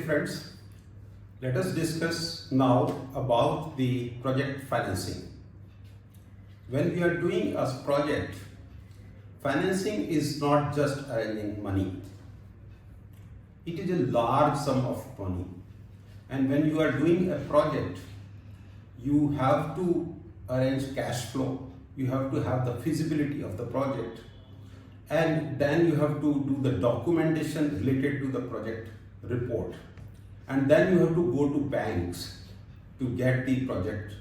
friends, let us discuss now about the project financing. When we are doing a project, financing is not just arranging money. It is a large sum of money. And when you are doing a project, you have to arrange cash flow. You have to have the feasibility of the project. And then you have to do the documentation related to the project report. And then you have to go to banks to get the project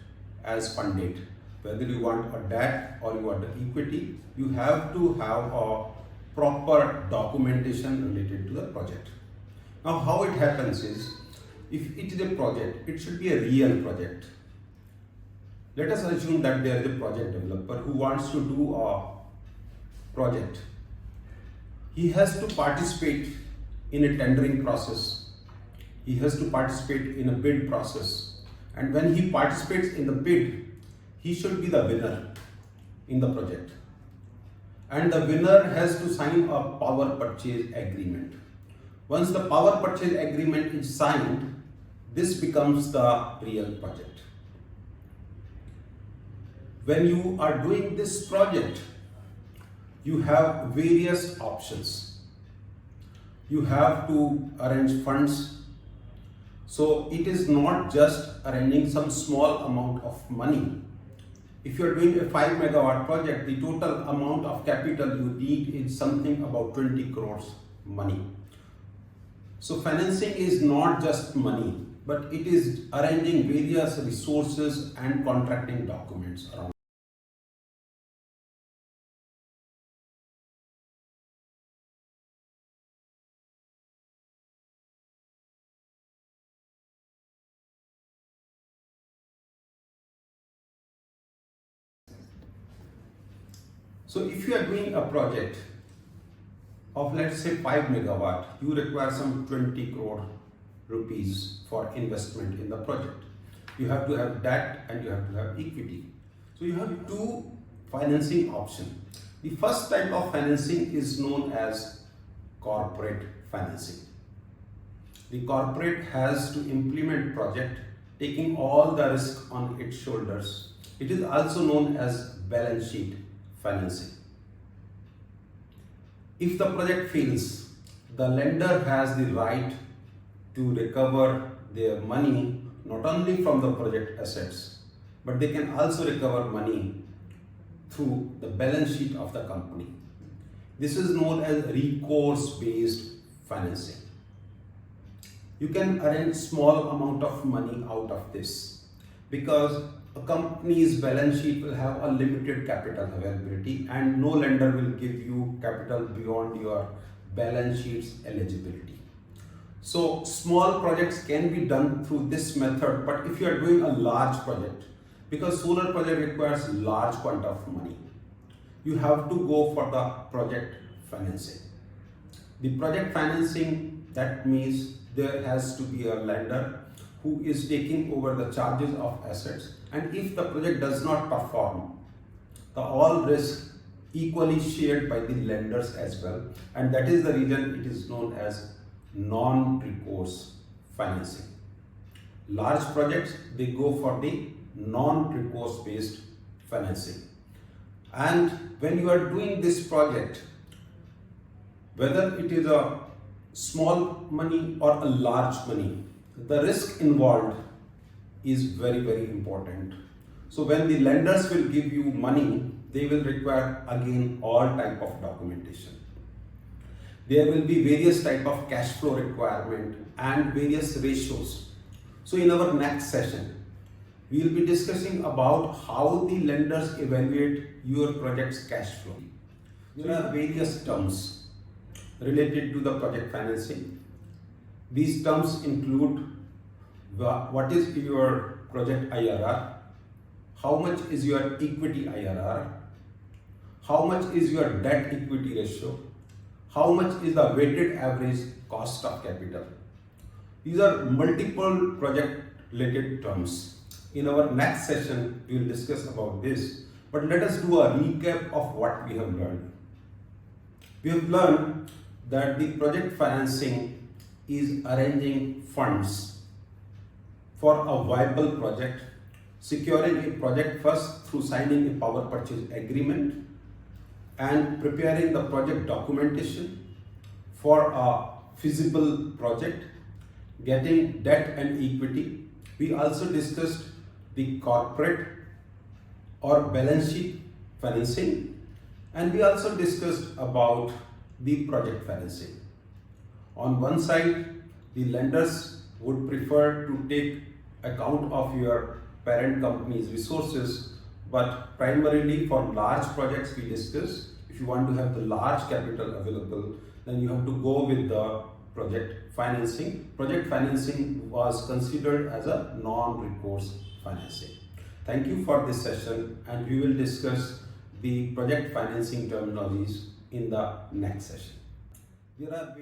as funded. Whether you want a debt or you want the equity, you have to have a proper documentation related to the project. Now how it happens is, if it is a project, it should be a real project. Let us assume that there is a project developer who wants to do a project. He has to participate in a tendering process. He has to participate in a bid process. And when he participates in the bid, he should be the winner in the project. And the winner has to sign a power purchase agreement. Once the power purchase agreement is signed, this becomes the real project. When you are doing this project, you have various options. You have to arrange funds. So it is not just arranging some small amount of money. If you are doing a 5 megawatt project, the total amount of capital you need is something about 20 crores money. So financing is not just money, but it is arranging various resources and contracting documents around. So if you are doing a project of, let's say, 5 megawatt, you require some 20 crore rupees for investment in the project. You have to have debt and you have to have equity. So you have two financing options. The first type of financing is known as corporate financing. The corporate has to implement project taking all the risk on its shoulders. It is also known as balance sheet financing. If the project fails, the lender has the right to recover their money not only from the project assets, but they can also recover money through the balance sheet of the company. This is known as recourse-based financing. You can arrange small amount of money out of this because a company's balance sheet will have a limited capital availability and no lender will give you capital beyond your balance sheet's eligibility. So small projects can be done through this method, but if you are doing a large project, because solar project requires large quantity of money, you have to go for the project financing. The project financing, that means there has to be a lender who is taking over the charges of assets, and if the project does not perform, the all risk equally shared by the lenders as well, and that is the reason it is known as non-recourse financing. Large projects, they go for the non-recourse based financing. And when you are doing this project, whether it is a small money or a large money, the risk involved is very, very important. So when the lenders will give you money, they will require again all type of documentation. There will be various type of cash flow requirement and various ratios. So in our next session, we will be discussing about how the lenders evaluate your project's cash flow. There are various terms related to the project financing. These terms include what is your project IRR, how much is your equity IRR, how much is your debt equity ratio, how much is the weighted average cost of capital. These are multiple project related terms. In our next session, we will discuss about this, but let us do a recap of what we have learned. We have learned that the project financing is arranging funds for a viable project, securing a project first through signing a power purchase agreement and preparing the project documentation for a feasible project, getting debt and equity. We also discussed the corporate or balance sheet financing, and we also discussed about the project financing. On one side, the lenders would prefer to take account of your parent company's resources, but primarily for large projects we discussed, if you want to have the large capital available, then you have to go with the project financing. Project financing was considered as a non-recourse financing. Thank you for this session, and we will discuss the project financing terminologies in the next session. There are